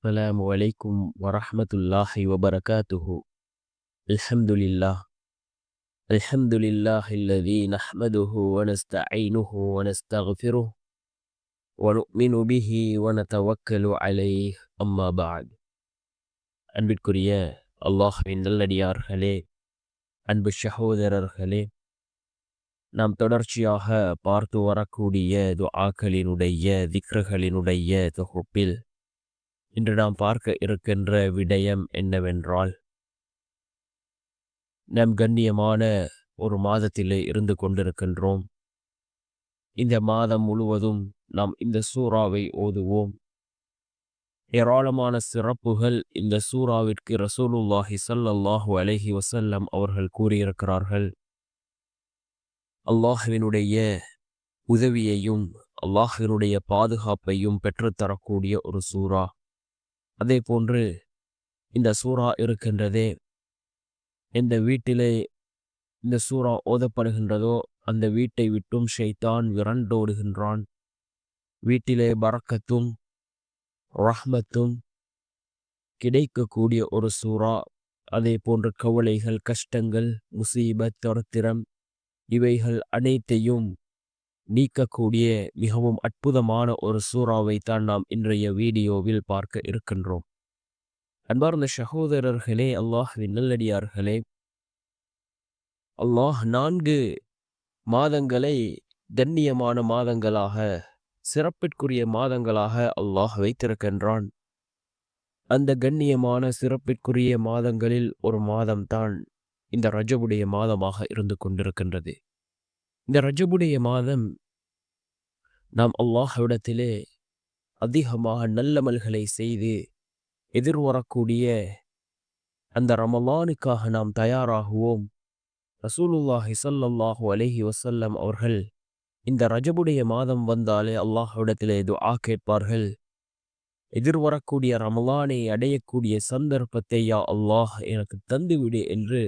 السلام عليكم ورحمة الله وبركاته. الحمد لله. الحمد لله الذي نحمده ونستعينه ونستغفره ونؤمن به ونتوكل عليه. أما بعد. அன்பிற்குரிய அல்லாஹ்வின் நல்லடியார்களே, அன்பு சகோதரர்களே, நாம் தொடர்ச்சியாக பார்த்து வரக்கூடிய துஆக்களினுடைய திக்ருகளினுடைய தொகுப்பில் இன்று நாம் பார்க்க இருக்கின்ற விடயம் என்னவென்றால், நம் கண்ணியமான ஒரு மாதத்திலே இருந்து கொண்டிருக்கின்றோம். இந்த மாதம் முழுவதும் நாம் இந்த சூறாவை ஓதுவோம். ஏராளமான சிறப்புகள் இந்த சூறாவிற்கு ரசூலுல்லாஹி ஸல்லல்லாஹு அலைஹி வஸல்லம் அவர்கள் கூறியிருக்கிறார்கள். அல்லாஹ்வினுடைய உதவியையும் அல்லாஹ்வினுடைய பாதுகாப்பையும் பெற்றுத்தரக்கூடிய ஒரு சூறா. அதே போன்று இந்த சூறா இருக்கின்றதே, எந்த வீட்டிலே இந்த சூறா ஓதப்படுகின்றதோ அந்த வீட்டை விட்டும் ஷைத்தான் விரண்டோடுகின்றான். வீட்டிலே பரக்கத்தும் ரஹ்மத்தும் கிடைக்கக்கூடிய ஒரு சூறா. அதே போன்று கவலைகள், கஷ்டங்கள், முசீபத், தரித்திரம் இவைகள் அனைத்தையும் நீக்கக்கூடிய மிகவும் அற்புதமான ஒரு சூறாவை தான் நாம் இன்றைய வீடியோவில் பார்க்க இருக்கின்றோம். அன்பார்ந்த சகோதரர்களே, அல்லாஹ்வின் நல்லடியார்களே, அல்லாஹ் 4 மாதங்களை கண்ணியமான மாதங்களாக, சிறப்பிற்குரிய மாதங்களாக அல்லாஹ் வைத்திருக்கின்றான். அந்த கண்ணியமான சிறப்பிற்குரிய மாதங்களில் ஒரு மாதம்தான் இந்த ரஜபுடைய மாதமாக இருந்து கொண்டிருக்கின்றது. இந்த ரஜபுடைய மாதம் நாம் அல்லாஹ்விடத்திலே அதிகமாக நல்லமல்களை செய்து எதிர்வரக்கூடிய அந்த ரமலானுக்காக நாம் தயாராகுவோம். ரசூலுல்லாஹி ஸல்லல்லாஹு அலைஹி வஸல்லம் அவர்கள் இந்த ரஜபுடைய மாதம் வந்தாலே அல்லாஹ்விடத்திலே துஆ கேட்பார்கள். எதிர்வரக்கூடிய ரமலானை அடையக்கூடிய சந்தர்ப்பத்தை யா அல்லாஹ் எனக்கு தந்துவிடு என்று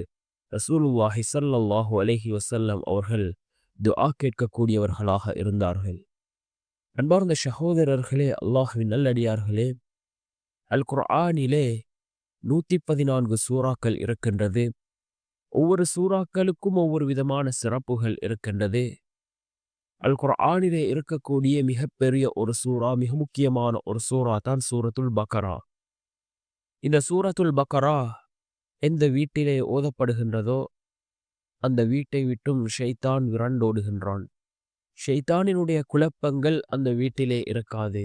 ரசூலுல்லாஹி ஸல்லல்லாஹு அலைஹி வஸல்லம் அவர்கள் துஆ கேட்கக்கூடியவர்களாக இருந்தார்கள். அன்பார்ந்த சகோதரர்களே, அல்லாஹ்வின் நல்லடியார்களே, அல் குர்ஆனிலே 114 சூறாக்கள் இருக்கின்றது. ஒவ்வொரு சூறாக்களுக்கும் ஒவ்வொரு விதமான சிறப்புகள் இருக்கின்றது. அல் குர்ஆனிலே இருக்கக்கூடிய மிகப்பெரிய ஒரு சூறா, மிக முக்கியமான ஒரு சூறா தான் சூரத்துல் பக்கரா. இந்த சூரத்துல் பக்கரா எந்த வீட்டிலே ஓதப்படுகின்றதோ அந்த வீட்டை விட்டும் ஷைத்தான் விரண்டோடுகின்றான். ஷைத்தானினுடைய குழப்பங்கள் அந்த வீட்டிலே இருக்காது.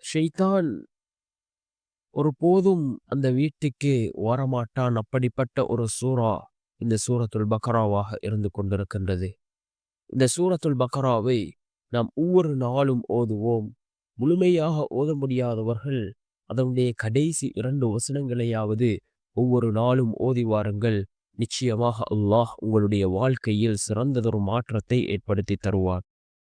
ஷைத்தான் ஒரு போதும் அந்த வீட்டுக்கு வரமாட்டான். அப்படிப்பட்ட ஒரு சூறா இந்த சூரத்துல் பக்கராவாக இருந்து கொண்டிருக்கின்றது. இந்த சூரத்துல் பக்கராவை நாம் ஒவ்வொரு நாளும் ஓதுவோம். முழுமையாக ஓத முடியாதவர்கள் அதனுடைய கடைசி 2 வசனங்களையாவது ஒவ்வொரு நாளும் ஓதி வாருங்கள். நிச்சயமாக அல்லாஹ் உங்களுடைய வாழ்க்கையில் சிறந்ததொரு மாற்றத்தை ஏற்படுத்தி தருவார்.